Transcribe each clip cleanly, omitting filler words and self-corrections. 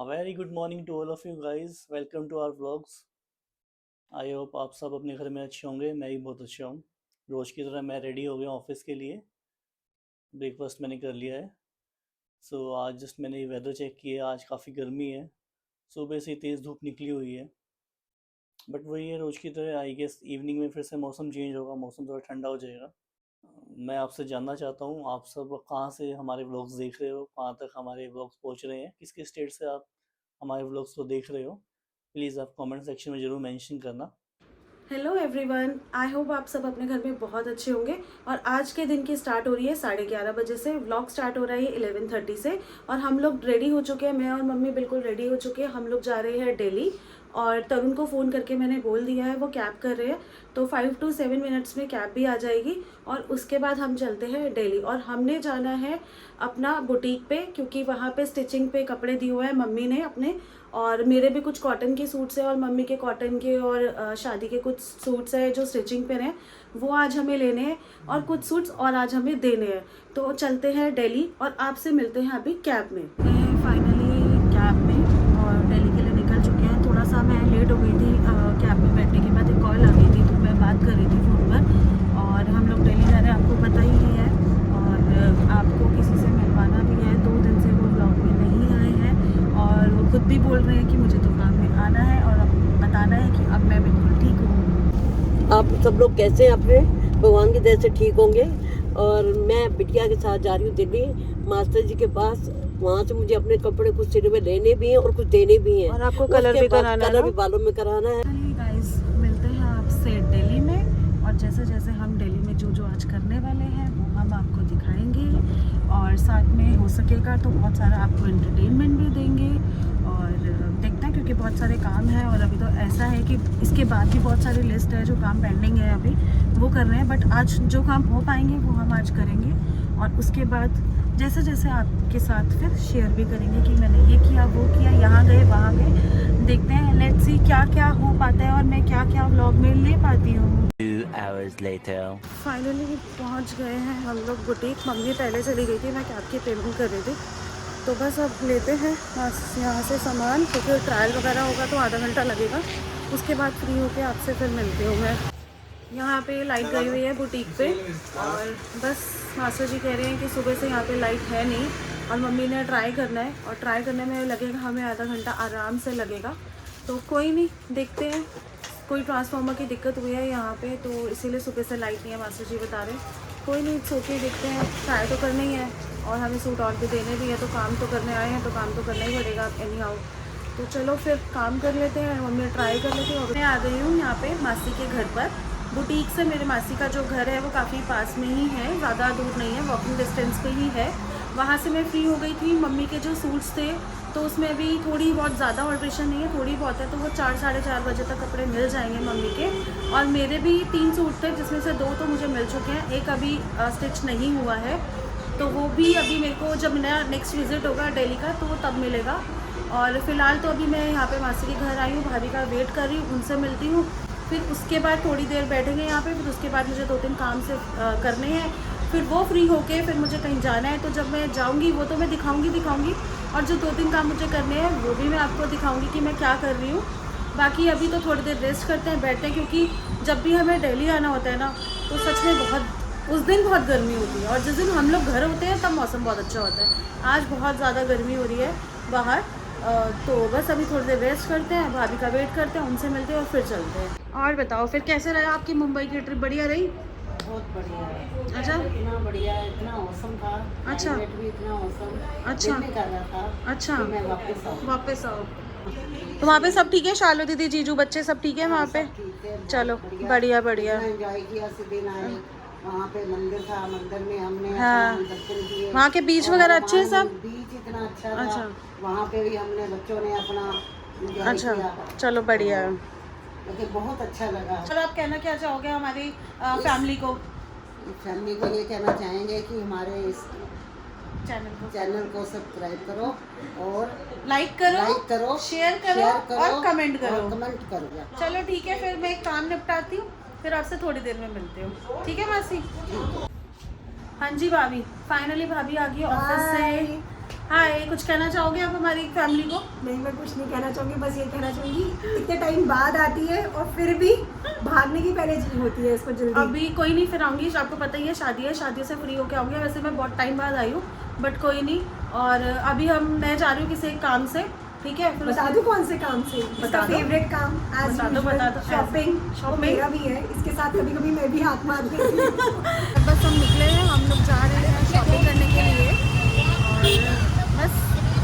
A very good morning to all of you guys. Welcome to our vlogs. I hope आप सब अपने घर में अच्छे होंगे। मैं भी बहुत अच्छा हूँ। रोज़ की तरह मैं रेडी हो गया ऑफिस के लिए। ब्रेकफास्ट मैंने कर लिया है। आज जस्ट मैंने वेदर चेक किया, आज काफ़ी गर्मी है। सुबह से तेज़ धूप निकली हुई है, बट वही है, रोज़ की तरह आई गेस इवनिंग में फिर से मौसम चेंज होगा, मौसम थोड़ा ठंडा हो जाएगा। मैं आपसे जानना चाहता हूँ, आप सब कहाँ से हमारे व्लॉग्स देख रहे हो, कहाँ तक हमारे व्लॉग्स पहुँच रहे हैं, किस किस स्टेट से आप हमारे व्लॉग्स को देख रहे हो। प्लीज़ आप कमेंट सेक्शन में ज़रूर मेंशन करना। हेलो एवरीवन, आई होप आप सब अपने घर में बहुत अच्छे होंगे। और आज के दिन की स्टार्ट हो रही है 11:30 बजे से। व्लॉग स्टार्ट हो रहा है 11:30 से और हम लोग रेडी हो चुके हैं। मैं और मम्मी बिल्कुल रेडी हो चुके हैं। हम लोग जा रहे हैं दिल्ली और तरुण को फ़ोन करके मैंने बोल दिया है, वो कैब कर रहे हैं, तो 5 to 7 मिनट्स में कैब भी आ जाएगी और उसके बाद हम चलते हैं दिल्ली। और हमने जाना है अपना बुटीक पे, क्योंकि वहाँ पे स्टिचिंग पे कपड़े दिए हुए हैं मम्मी ने अपने, और मेरे भी कुछ कॉटन के सूट्स हैं और मम्मी के कॉटन के और शादी के कुछ सूट्स हैं जो स्टिचिंग पे हैं, वो आज हमें लेने हैं और कुछ सूट्स और आज हमें देने हैं। तो चलते हैं दिल्ली और आपसे मिलते हैं अभी कैब में। फाइनली कैब में और दिल्ली के लिए निकल चुके हैं। थोड़ा सा मैं लेट हो गई थी कैब में बैठने के बाद, एक कॉल आ गई थी तो मैं बात कर रही थी फ़ोन पर। और हम लोग दिल्ली जा रहे हैं, आपको पता ही है, और आपको किसी से मिलवाना भी है। 2 दिन से वो ब्लॉग में नहीं आए हैं और वो खुद भी बोल रहे हैं कि मुझे तो ब्लॉग में आना है और अब बताना है कि अब मैं बिल्कुल ठीक हूँ। आप सब लोग कैसे हैं? अपने भगवान की दया से ठीक होंगे। और मैं बिटिया के साथ जा रही हूँ दिल्ली मास्टर जी के पास। वहाँ से मुझे अपने कपड़े कुछ सिरे में लेने भी हैं और कुछ देने भी हैं। और आपको कलर भी कराना है, कलर भी बालों में कराना है। चलिए गाइस, मिलते हैं आपसे दिल्ली में। और जैसे जैसे हम दिल्ली में जो जो आज करने वाले हैं वो हम आपको दिखाएंगे और साथ में हो सकेगा तो बहुत सारा आपको एंटरटेनमेंट भी देंगे। और देखते हैं, क्योंकि बहुत सारे काम हैं और अभी तो ऐसा है कि इसके बाद भी बहुत सारी लिस्ट है जो काम पेंडिंग है, अभी वो कर रहे हैं। बट आज जो काम हो पाएंगे वो हम आज करेंगे और उसके बाद जैसे जैसे आपके साथ फिर शेयर भी करेंगे कि मैंने ये किया, वो किया, यहाँ गए, वहाँ गए। देखते हैं, लेट्स सी क्या क्या हो पाता है और मैं क्या क्या व्लॉग में ले पाती हूँ। 2 hours later. फाइनली पहुँच गए हैं हम लोग बुटीक। मम्मी पहले चली गई थी, मैं कैब की पेमेंट कर रही थी, तो बस अब लेते हैं यहाँ से सामान, क्योंकि ट्रायल वगैरह होगा तो आधा घंटा लगेगा। उसके बाद फ्री होके आपसे फिर मिलती हूँ मैं। यहाँ पे लाइट गई हुई है बुटीक पे और बस मास्टर जी कह रहे हैं कि सुबह से यहाँ पे लाइट है नहीं और मम्मी ने ट्राई करना है और ट्राई करने में लगेगा हमें आधा घंटा आराम से लगेगा। तो कोई नहीं, देखते हैं। कोई ट्रांसफार्मर की दिक्कत हुई है यहाँ पे, तो इसीलिए सुबह से लाइट नहीं है, मास्टर जी बता रहे। कोई नहीं, सोके देखते हैं, ट्राई तो करना ही है और हमें सूट और भी देने भी है, तो काम तो करने आए हैं तो काम तो करना ही पड़ेगा एनी हाउ। तो चलो फिर काम कर लेते हैं, मम्मी ट्राई कर लेती हूँ। मैं आ गई हूँ यहाँ पे मासी के घर पर। बुटीक से मेरे मासी का जो घर है वो काफ़ी पास में ही है, ज़्यादा दूर नहीं है, वॉकिंग डिस्टेंस पे ही है। वहाँ से मैं फ्री हो गई थी। मम्मी के जो सूट्स थे तो उसमें भी थोड़ी बहुत ज़्यादा ऑल्ट्रेशन नहीं है, थोड़ी बहुत है, तो वो 4 साढ़े 4 बजे तक कपड़े मिल जाएंगे मम्मी के। और मेरे भी 3 सूट थे जिसमें से 2 तो मुझे मिल चुके हैं, एक अभी स्टिच नहीं हुआ है, तो वो भी अभी मेरे को जब मेरा नेक्स्ट विज़िट होगा दिल्ली का तो वो तब मिलेगा। और फिलहाल तो अभी मैं यहाँ पे मासी के घर आई हूँ, भाभी का वेट कर रही हूँ, उनसे मिलती हूँ। फिर उसके बाद थोड़ी देर बैठेंगे यहाँ पे, फिर उसके बाद मुझे 2-3 काम से करने हैं, फिर वो फ्री होके फिर मुझे कहीं जाना है। तो जब मैं जाऊँगी वो तो मैं दिखाऊँगी और जो 2-3 काम मुझे करने हैं वो भी मैं आपको दिखाऊँगी कि मैं क्या कर रही हूँ। बाकी अभी तो थोड़ी देर रेस्ट करते हैं, बैठते हैं, क्योंकि जब भी हमें दिल्ली आना होता है ना तो सच में उस दिन बहुत गर्मी होती है और जिस दिन हम लोग घर होते हैं तब मौसम बहुत अच्छा होता है। आज बहुत ज़्यादा गर्मी हो रही है बाहर। तो बस अभी थोड़ी देर रेस्ट करते हैं, भाभी का वेट करते हैं, उनसे मिलते हैं और फिर चलते हैं। और बताओ फिर कैसे रहा आपकी मुंबई की ट्रिप? बढ़िया रही? बहुत बढ़िया है। अच्छा, इतना बढ़िया है, इतना औसम था। अच्छा, क्लाइमेट भी इतना औसम। अच्छा, दिल नहीं कर रहा था अच्छा, कि मैं वापस आओ। तो वहाँ पे सब ठीक है? शालू दीदी, जीजू, बच्चे सब ठीक है वहाँ पे? ठीक है, चलो, बहुत बढ़िया बढ़िया। इतना एंजॉय किया। दिन आए, वहाँ पे मंदिर था, मंदिर में हमने हाँ, दर्शन किए। वहाँ के बीच वगैरह अच्छे हैं सब? बीच इतना अच्छा था। अच्छा, वहाँ पे भी हमने बच्चों ने अपना एंजॉय अच्छा, किया। चलो बढ़िया है। मुझे बहुत अच्छा लगा। चलो, आप कहना क्या चाहोगे हमारी फैमिली को? फैमिली को ये कहना चाहेंगे कि हमारे इस चैनल को सब्सक्राइब करो और लाइक करो, शेयर करो और कमेंट करो। चलो ठीक है, फिर मैं एक काम निपटाती हूँ, फिर आपसे थोड़ी देर में मिलती हूँ। ठीक है मासी? हाँ जी भाभी, फाइनली भाभी आ गई ऑफिस से हाय, कुछ कहना चाहोगे आप हमारी फैमिली को? नहीं, मैं कुछ नहीं कहना चाहूँगी, बस ये कहना चाहूँगी इतने टाइम बाद आती है और फिर भी भागने की पहले चीज होती है इसको जल्दी। अभी कोई नहीं, फिर आऊँगी। आपको पता ही है शादी है, शादियों से फ्री होके आऊँगी। वैसे मैं बहुत टाइम बाद आई हूँ, बट कोई नहीं। और अभी मैं जा रही हूँ किसी एक काम से, ठीक है? फिर बता दो कौन से काम से? बता दो। फेवरेट काम बता दो। शॉपिंग मेरा भी है, इसके साथ कभी कभी मैं भी हाथ मार देती हूँ। बस हम निकले हैं, हम लोग जा रहे हैं शॉपिंग करने के लिए और बस,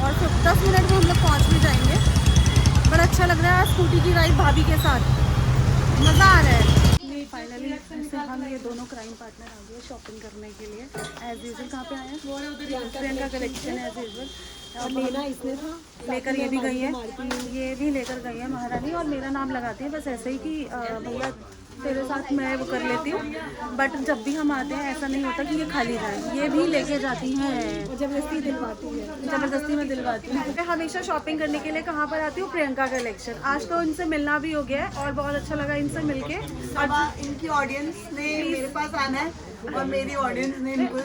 और फिर 10 मिनट में हम लोग पहुँच भी जाएंगे। बड़ा अच्छा लग रहा है स्कूटी की राइड भाभी के साथ, मज़ा आ रहा है। फाइनली हम ये दोनों क्राइम पार्टनर आ गए शॉपिंग करने के लिए एज यूजुअल। कहाँ पे आए हैं? प्रियंका कलेक्शन है एज यूजुअल। और लेना इसने था, लेकर ये भी गई है, ये भी लेकर गई है महारानी। और मेरा नाम लगाती है बस ऐसे ही कि भैया तेरे साथ मैं वो कर लेती हूँ। बट जब भी हम आते हैं ऐसा नहीं होता कि ये खाली जाए, ये भी लेके जाती हैं, जबरदस्ती दिलवाती है। जबरदस्ती में दिलवाती हूँ। मैं हमेशा शॉपिंग करने के लिए कहाँ पर आती हूँ? प्रियंका कलेक्शन। आज तो इनसे मिलना भी हो गया है और बहुत अच्छा लगा इनसे मिलके। अब इनकी ऑडियंस ने मेरे पास आना है और मेरी ऑडियंस ने इनको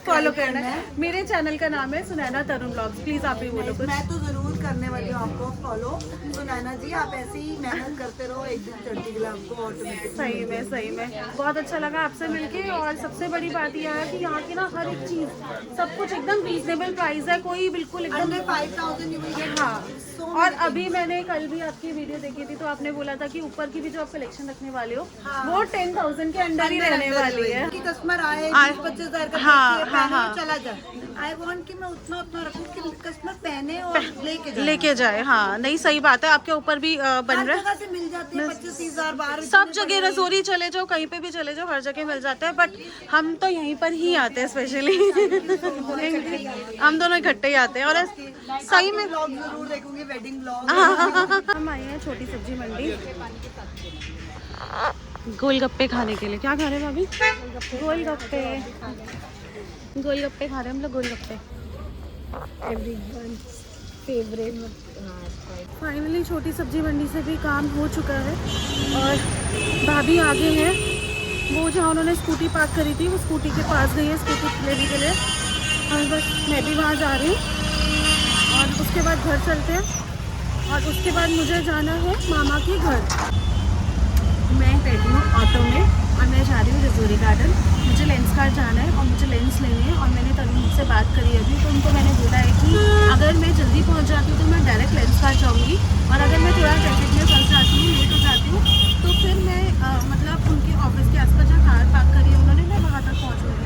फॉलो करना है। मेरे चैनल का नाम है सुनैना तरुण ब्लॉग्स। प्लीज आप भी बोलो कुछ। मैं तो जरूर करने वाली हूँ आपको फॉलो। तो नैना जी आप ऐसे ही मेहनत करते रहो, एक दिन चढ़ती गला आपको ऑटोमेटिक। सही में बहुत अच्छा लगा आपसे मिलके। और सबसे बड़ी बात यह है कि यहाँ की ना हर एक चीज, सब कुछ एकदम रीजनेबल प्राइस है, कोई बिल्कुल एकदम। अंडर 5000 you will get हाँ। और अभी मैंने कल भी आपकी वीडियो देखी थी, तो आपने बोला था कि ऊपर की भी जो आप कलेक्शन रखने वाले हो वो 10,000 के अंदर ही रहने वाली है। कि कस्टमर आए 20-25 हजार का चला जाए। आई वांट कि मैं उतना रखूं कि कस्टमर पहने और लेके जाए। हाँ, नहीं सही बात है। आपके ऊपर भी बन रहा है, जगह से मिल जाते हैं 25-30 हजार बाहर सब जगह। रसोरी चले जाओ, कहीं पे भी चले जाओ, हर जगह मिल जाता है। बट हम तो यहीं पर ही आते हैं स्पेशली। हम दोनों इकट्ठे ही आते हैं। और सही में ब्लॉग जरूर देखूंगी, वेडिंग ब्लॉग। हम आए हैं छोटी सब्जी मंडी गोलगप्पे खाने के लिए। क्या खा रहे हैं भाभी? गोलगप्पे खा रहे हैं हम लोग, गोलगप्पे। फाइनली छोटी सब्जी मंडी से भी काम हो चुका है और भाभी आगे हैं। वो जहाँ उन्होंने स्कूटी पार्क करी थी, वो स्कूटी के पास गई है स्कूटी लेने के लिए। और बस मैं भी वहाँ जा रही हूँ और उसके बाद घर चलते हैं। और उसके बाद मुझे जाना है मामा के घर। मैं बैठी हूँ ऑटो में और मैं जा रही हूँ रजौरी गार्डन। मुझे लेंस कार्ड जाना है और मुझे लेंस लेनी है। और मैंने तरुण से बात करी अभी, तो उनको मैंने बोला है कि अगर मैं जल्दी पहुँच जाती हूँ तो मैं डायरेक्ट लेंस कार्ड जाऊँगी, और अगर मैं थोड़ा ट्रैफिक में फंस जाती हूँ, लेट हो जाती हूँ, तो फिर मैं मतलब उनके ऑफिस के आसपास जहाँ कार पार्क करी है उन्होंने, मैं वहाँ तक पहुँचूँगी।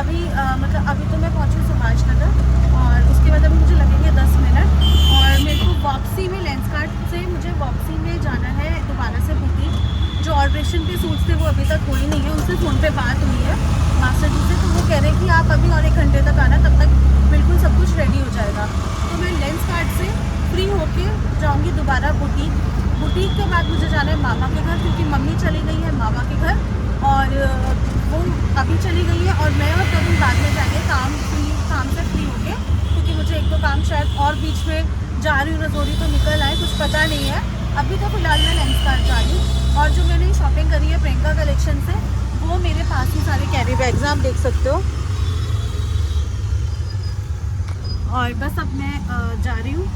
अभी तो मैं पहुँची सुभाष नगर और उसके बाद अभी मुझे लगेंगे 10 मिनट। और मेरे को वापसी में लेंस कार्ड से मुझे वापसी में जाना है दोबारा से बुटीक। जो ऑल्ट्रेशन के सूट्स थे वो अभी तक कोई नहीं है, उनसे फ़ोन पे बात हुई है मास्टर जी से, तो वो कह रहे हैं कि आप अभी और 1 घंटे तक आना, तब तक बिल्कुल सब कुछ रेडी हो जाएगा। तो मैं लेंस कार्ड से फ्री होके जाऊंगी दोबारा बुटीक। बुटीक के बाद मुझे जाना है मामा के घर, क्योंकि मम्मी चली गई है मामा के घर और वो अभी चली गई है। और मैं और तभी बाद में जाएंगे काम से फ्री होके, क्योंकि मुझे 1-2 काम शायद और बीच में जा रही हूँ रजौरी तो निकल आए, कुछ पता नहीं है। अभी तो फिलहाल मैं लेंस कार्ड जा रही हूँ। और जो मैंने शॉपिंग करी है प्रियंका कलेक्शन से, वो मेरे पास ही सारे कैरी बैग्स आप देख सकते हो। और बस अब मैं जा रही हूँ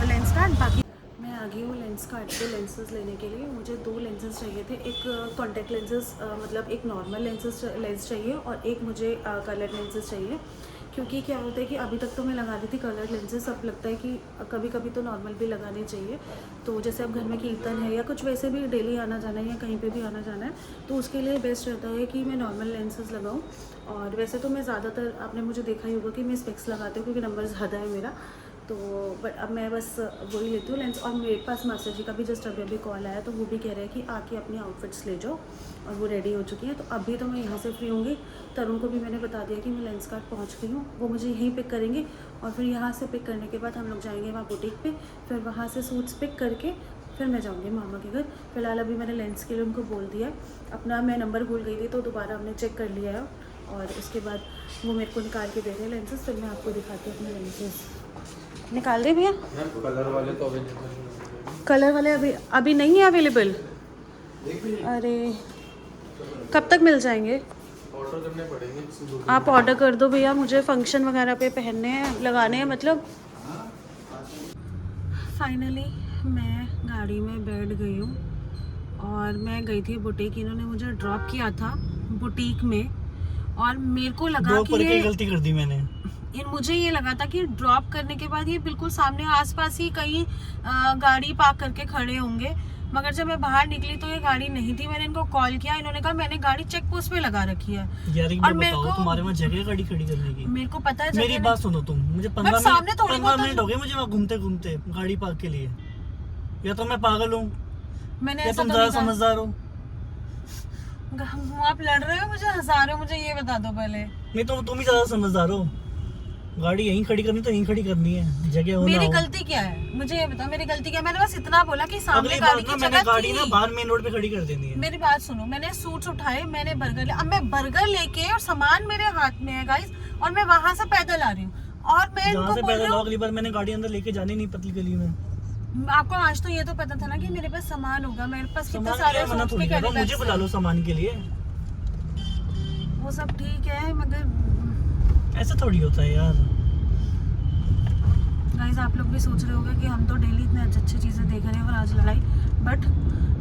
लेंस कार्ड। बाकी मैं आ गई हूँ लेंस कार्ड पे लेंसेज लेने के लिए। मुझे 2 लेंसेज चाहिए थे, एक कॉन्टैक्ट लेंसेज मतलब एक नॉर्मल लेंस चाहिए और एक मुझे कलर लेंसेज चाहिए। क्योंकि क्या होता है कि अभी तक तो मैं लगा रही थी कलर लेंसेज, अब लगता है कि कभी कभी तो नॉर्मल भी लगाने चाहिए। तो जैसे अब घर में कीर्तन है या कुछ वैसे भी डेली आना जाना है या कहीं पे भी आना जाना है, तो उसके लिए बेस्ट रहता है कि मैं नॉर्मल लेंसेज लगाऊं। और वैसे तो मैं ज़्यादातर, आपने मुझे देखा ही होगा कि मैं स्पेक्स लगाती हूँ, क्योंकि नंबर ज़्यादा है मेरा। तो बट अब मैं बस वही लेती हूँ लेंस। और मेरे पास मास्टर जी का भी जस्ट अभी कॉल आया, तो वो भी कह रहे हैं कि आके अपनी आउटफिट्स ले जाओ, और वो रेडी हो चुकी हैं। तो अभी तो मैं यहाँ से फ्री होंगी। तरुण को भी मैंने बता दिया कि मैं लेंस कार्ड पहुँच गई हूँ, वो मुझे यहीं पिक करेंगे। और फिर यहाँ से पिक करने के बाद हम लोग जाएंगे वहाँ बुटीक पे, फिर वहाँ से सूट्स पिक करके फिर मैं जाऊँगी मामा के घर। फिलहाल अभी मैंने लेंस के लिए उनको बोल दिया है अपना, मैं नंबर भूल गई थी तो दोबारा हमने चेक कर लिया है। और उसके बाद वो मेरे को निकाल के दे रहे हैं लेंसेज, फिर मैं आपको दिखाती हूँ अपने लेंसेज। निकाल दे भैया। कलर वाले तो अवेलेबल, कलर वाले अभी नहीं है अवेलेबल। अरे कब तक मिल जाएंगे? ऑर्डर करने पड़ेंगे किसी को। आप ऑर्डर कर दो भैया, मुझे फंक्शन वगैरह पे पहनने हैं, लगाने हैं मतलब। फाइनली मैं गाड़ी में बैठ गई हूँ और मैं गई थी बुटीक। इन्होंने मुझे ड्रॉप किया था बुटीक में और मेरे को लगा कि ये गलती कर दी मैंने। मुझे ये लगा था कि ड्रॉप करने के बाद ये बिल्कुल सामने आसपास ही कहीं गाड़ी पार्क करके खड़े होंगे, मगर जब मैं बाहर निकली तो ये गाड़ी नहीं थी। मैंने इनको कॉल किया, इन्होंने कहा मैंने गाड़ी चेक पोस्ट पे लगा रखी है। और मेरे को तुम्हारे वहाँ जगह गाड़ी खड़ी करने की? मेरे को पता है। मेरी बात सुनो तुम, मुझे 15 मिनट हो गए मुझे वहाँ घूमते घूमते गाड़ी पार्क के लिए। या तो मैं पागल हूँ मैंने या तुम ज्यादा समझदार हो। आप लड़ रहे हो, मुझे हंसा रहे हो, मुझे ये बता दो पहले। नहीं तो तुम ही ज्यादा समझदार हो। गाड़ी यहीं खड़ी करनी तो यहीं खड़ी करनी है, जगह हो। मेरी गलती क्या है मुझे ये बताओ, मेरी गलती क्या है? मैंने बस इतना बोला कि सामने गाड़ी की जगह गाड़ी ना बाहर मेन रोड पे खड़ी कर देनी है। मेरी बात सुनो, मैंने सूट्स उठाए, मैंने बर्गर लिया। अब मैं बर्गर लेके और सामान मेरे हाथ में है गाइस, और मैं वहां से पैदल आ रही हूँ और मैं इनको बोल रही हूँ अगली बार मैंने गाड़ी अंदर लेके जानी नहीं पतली गली में। आपको आज तो ये तो पता था ना कि मेरे पास सामान होगा, मेरे पास कितने सारे सूट्स के कैरी बैग्स। मुझे बुला लो सामान के लिए। वो सब ठीक है मगर ऐसा थोड़ी होता है यार। गाइस आप लोग भी सोच रहे होंगे कि हम तो डेली इतने अच्छी चीजें देख रहे हैं और आज लड़ाई, बट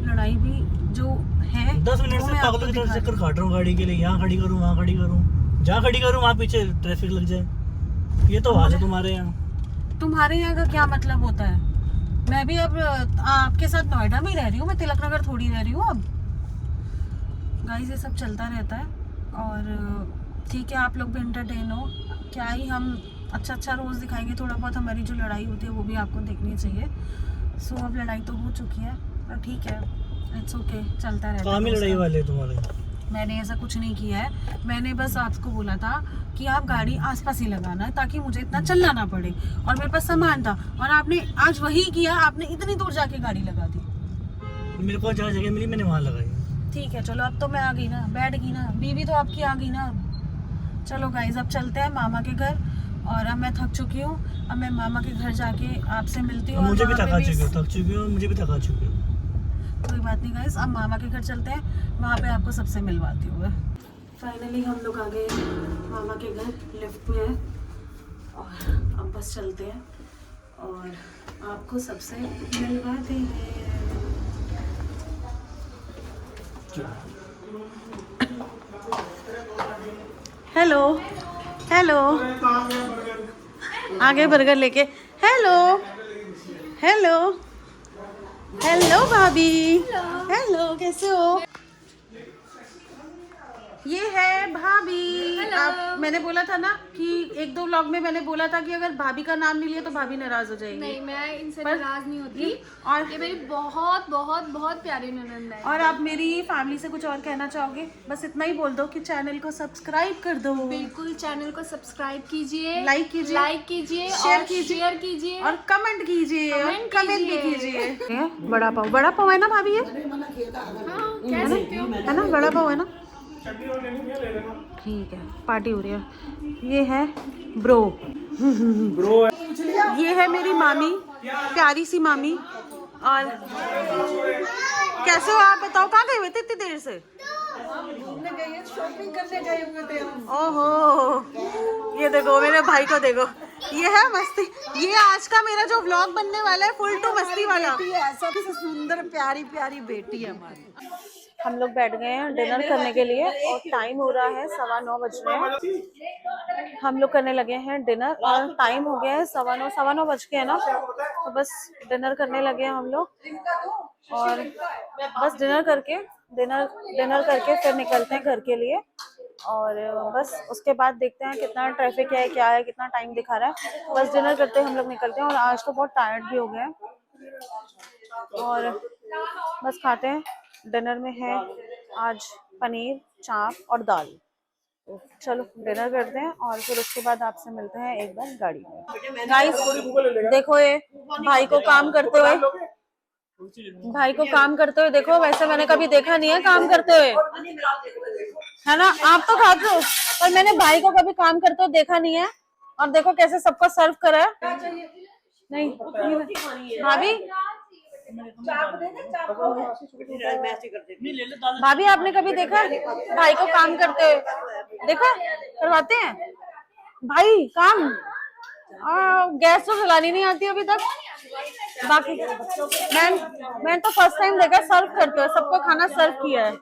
लड़ाई भी जो है 10 मिनट से पागलों की तरह चक्कर काट रहा हूँ गाड़ी के लिए। यहाँ खड़ी करूँ वहाँ खड़ी करूँ, जहाँ खड़ी करूँ वहाँ पीछे ट्रैफिक लग जाए। ये तो हाल है तुम्हारे यहाँ। तुम्हारे यहाँ का क्या मतलब होता है? मैं भी अब आपके साथ नोएडा में रह रही हूँ, मैं तिलक नगर थोड़ी रह रही हूँ अब। गाइस ये सब चलता रहता है और ठीक है, आप लोग भी एंटरटेन हो। क्या ही हम अच्छा रोज़ दिखाएंगे, थोड़ा बहुत हमारी जो लड़ाई होती है वो भी आपको देखनी चाहिए। सो अब लड़ाई तो हो चुकी है पर ठीक है, इट्स ओके, चलता रहता है। लड़ाई वाले तुम्हारे? मैंने ऐसा कुछ नहीं किया है, मैंने बस आपको बोला था कि आप गाड़ी आसपास ही लगाना है ताकि मुझे इतना चलना ना पड़े, और मेरे पास सामान था और आपने आज वही किया, आपने इतनी दूर जाके गाड़ी लगा दी। मेरे को जहाँ जगह मिली मैंने वहाँ लगाई। ठीक है चलो, अब तो मैं आ गई ना, बैठ गई ना, बीवी तो आपकी आ गई ना। चलो गाइज अब चलते हैं मामा के घर, और अब मैं थक चुकी हूँ, अब मैं मामा के घर जाके आपसे मिलती हूँ। मुझे भी थक चुकी हूँ, मुझे भी थका चुकी हूँ। कोई बात नहीं गाइस, अब मामा के घर चलते हैं, वहाँ पे आपको सबसे मिलवाती हूँ। फाइनली हम लोग आ गए मामा के घर, लिफ्ट में है और अब बस चलते हैं और आपको सबसे मिलवाते हैं। हेलो हेलो, आ गए बर्गर लेके। हेलो हेलो हेलो भाभी, हेलो कैसे हो? ये है भाभी। आप, मैंने बोला था ना कि 1-2 व्लॉग में मैंने बोला था कि अगर भाभी का नाम नहीं लिया तो भाभी नाराज हो जाएगी। नहीं, मैं इनसे नाराज नहीं होती, और ये मेरी बहुत बहुत बहुत प्यारी ननद है। और आप मेरी फैमिली से कुछ और कहना चाहोगे? बस इतना ही बोल दो कि चैनल को सब्सक्राइब कर दो। बिल्कुल, चैनल को सब्सक्राइब कीजिए, लाइक कीजिए, शेयर कीजिए और कमेंट कीजिए, और कमेंट भी कीजिए। बड़ा पाव है ना भाभी? ये कह सकते हो। है ना, बड़ा पाव है ना? ठीक है, पार्टी हो रही है। ये है ब्रो ये है मेरी मामी, प्यारी सी मामी। और कैसे हो आप बताओ? कहाँ गए हुए थे इतनी देर से? घूमने गए हैं, शॉपिंग करने गए हुए थे हम। ओहो, ये देखो मेरे भाई को देखो, ये है मस्ती। ये आज का मेरा जो व्लॉग बनने वाला है फुल टू मस्ती वाला। सबसे सुंदर प्यारी प्यारी बेटी है हमारी। हम लोग बैठ गए हैं डिनर करने के लिए और टाइम हो रहा है 9:15 बज रहे हैं। हम लोग करने लगे हैं डिनर और टाइम हो गया है 9:15 बज के है ना, तो बस डिनर करने लगे हैं हम लोग। और बस डिनर करके फिर निकलते हैं घर के लिए, और बस उसके बाद देखते हैं कितना ट्रैफिक है, क्या है, कितना टाइम दिखा रहा है। बस डिनर करते हैं हम लोग निकलते हैं, और आज तो बहुत टायर्ड भी हो गए हैं और बस खाते हैं। डिनर में है आज पनीर, चाप और दाल। तो चलो डिनर करते हैं और फिर उसके बाद आपसे मिलते हैं एक बार गाड़ी में। गाइस देखो, ये भाई को काम करते हुए देखो, वैसे मैंने कभी देखा नहीं है काम करते हुए, है ना? आप तो खाते हो पर मैंने भाई को कभी काम करते हुए देखा नहीं है। और देखो कैसे सबको सर्व करा है। नहीं भाभी, भाभी आपने कभी देखा भाई को काम करते हुए? देखा करवाते हैं भाई काम। गैस तो जलानी नहीं आती अभी तक। बाकी मैं तो फर्स्ट टाइम देखा सर्व करते हुए, सबको खाना सर्व किया है।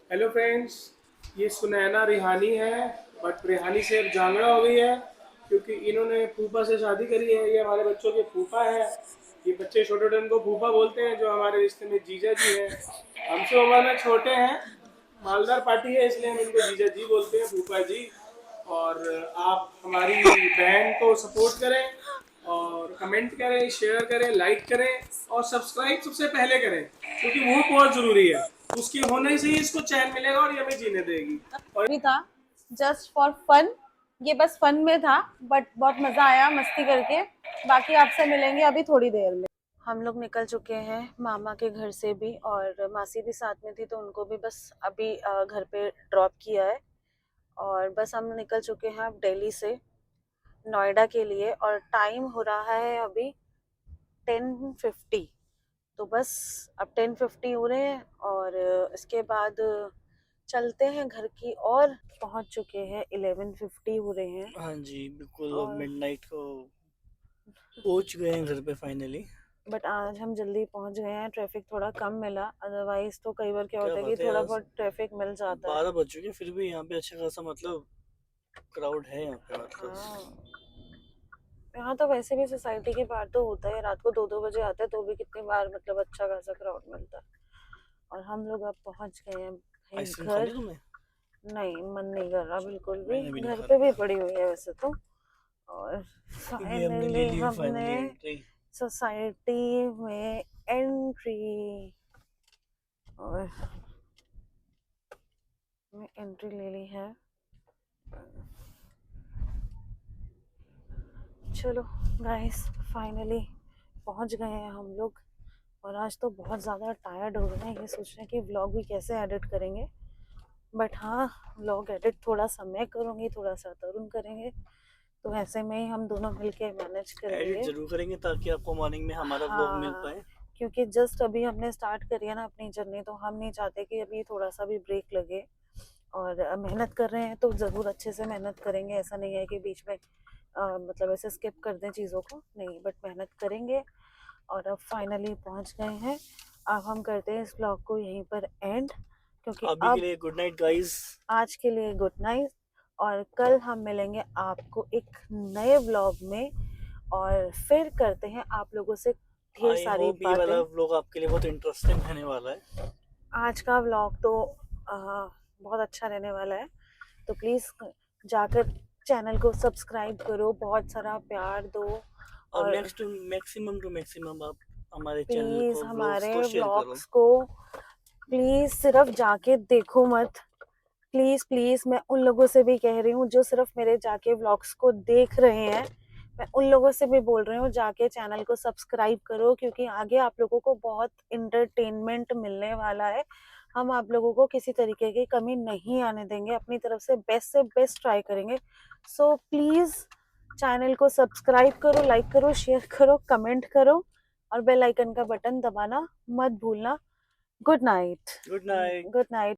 हेलो फ्रेंड्स, ये सुनैना रिहानी है, बट रिहानी से अब जांगड़ा हो गई है क्योंकि इन्होंने फूफा से शादी करी है। ये हमारे बच्चों के फूफा है। ये बच्चे छोटे छोटे उनको फूफा बोलते हैं, जो हमारे रिश्ते में जीजा जी हैं। हमसे उम्र में छोटे हैं, मालदार पार्टी है, इसलिए हम इनको जीजा जी बोलते हैं, फूफा जी। और आप हमारी बहन को सपोर्ट करें और कमेंट करें, शेयर करें, लाइक करें और सब्सक्राइब सबसे पहले करें, क्योंकि वो बहुत ज़रूरी है। उसके होने से ही इसको चैन मिलेगा और ये हमें जीने देगी। और भी था जस्ट फॉर फन, ये बस फन में था, बट बहुत मजा आया मस्ती करके। बाकी आपसे मिलेंगे अभी थोड़ी देर में। हम लोग निकल चुके हैं मामा के घर से भी, और मासी भी साथ में थी तो उनको भी बस अभी घर पे ड्रॉप किया है। और बस हम निकल चुके हैं अब दिल्ली से नोएडा के लिए, और टाइम हो रहा है अभी 10:50। तो बस अब 10:50 हो रहे हैं, और इसके बाद चलते हैं घर की। और पहुंच चुके हैं 11:50 हो रहे हैं। हाँ जी बिल्कुल, और मिडनाइट को पहुंच गए हैं घर पे फाइनली। बट आज हम जल्दी पहुंच गए हैं, ट्रैफिक थोड़ा कम मिला। अदरवाइज तो कई बार क्या क्या होता है बात कि है, थोड़ा आज बहुत ट्रैफिक मिल जाता है। 12 बज चुके, फिर भी यहाँ पे अच्छा खासा मतलब क्राउड है यहाँ पे मतलब। हाँ, यहाँ तो वैसे भी सोसाइटी के बाहर तो होता है, रात को 2-2 बजे आते हैं तो भी कितनी बार मतलब अच्छा खासा क्राउड मिलता है। और हम लोग अब पहुंच गए हैं भाई आइसक्रीम खानी घर। तुम्हें? नहीं, मन नहीं कर रहा बिल्कुल भी। मैंने भी नहीं घर खा पे भी रखा, पड़ी हुई है वैसे तो। और क्योंकि हमने ले फाइनली ली हमने फाइनली एंट्री। सोसाइटी में एंट्री, और मैं एंट्री ले ली है। चलो गाइस, फाइनली पहुंच गए हैं हम लोग। और आज तो बहुत ज़्यादा टायर्ड हो गए हैं, ये सोच रहे हैं कि व्लॉग भी कैसे एडिट करेंगे। बट हाँ, व्लॉग एडिट थोड़ा सा मैं करूँगी, थोड़ा सा तरुण करेंगे, तो ऐसे में ही हम दोनों मिलके मैनेज एडिट करेंगे। जरूर करेंगे ताकि आपको मॉर्निंग में हमारा व्लॉग मिल हाँ, पाए। क्योंकि जस्ट अभी हमने स्टार्ट करी है ना अपनी जर्नी, तो हम नहीं चाहते कि अभी थोड़ा सा भी ब्रेक लगे। और मेहनत कर रहे हैं तो ज़रूर अच्छे से मेहनत करेंगे। ऐसा नहीं है कि बीच में मतलब ऐसे स्किप कर दें चीज़ों को, नहीं, बट मेहनत करेंगे। और अब फाइनली पहुंच गए हैं। अब हम करते हैं इस ब्लॉग को यहीं पर एंड, क्योंकि अभी के अब लिए गुड नाइट गाइस। आज के लिए गुड नाइट। और कल हम मिलेंगे आपको एक नए व्लॉग में, और फिर करते हैं आप लोगों से ढेर आई सारी होप ये वाला बातें। व्लॉग आपके लिए बहुत इंटरेस्टिंग रहने वाला है। आज का व्लॉग तो बहुत अच्छा रहने वाला है, तो प्लीज़ जाकर चैनल को सब्सक्राइब करो, बहुत सारा प्यार दो। और और नेक्स्ट मैक्सिमम टू मैक्सिमम आप हमारे चैनल प्लीज़ को, व्लॉग्स हमारे को शेयर करो। व्लॉग्स को प्लीज़ सिर्फ जाके देखो मत। प्लीज़ प्लीज़, मैं उन लोगों से भी कह रही हूँ जो सिर्फ मेरे जाके व्लॉग्स को देख रहे हैं, मैं उन लोगों से भी बोल रही हूँ जाके चैनल को सब्सक्राइब करो, क्योंकि आगे आप लोगों को बहुत इंटरटेनमेंट मिलने वाला है। हम आप लोगों को किसी तरीके की कमी नहीं आने देंगे, अपनी तरफ से बेस्ट ट्राई करेंगे। सो प्लीज़ चैनल को सब्सक्राइब करो, लाइक करो, शेयर करो, कमेंट करो, और बेल आइकन का बटन दबाना मत भूलना। Good night. Good night. Good night.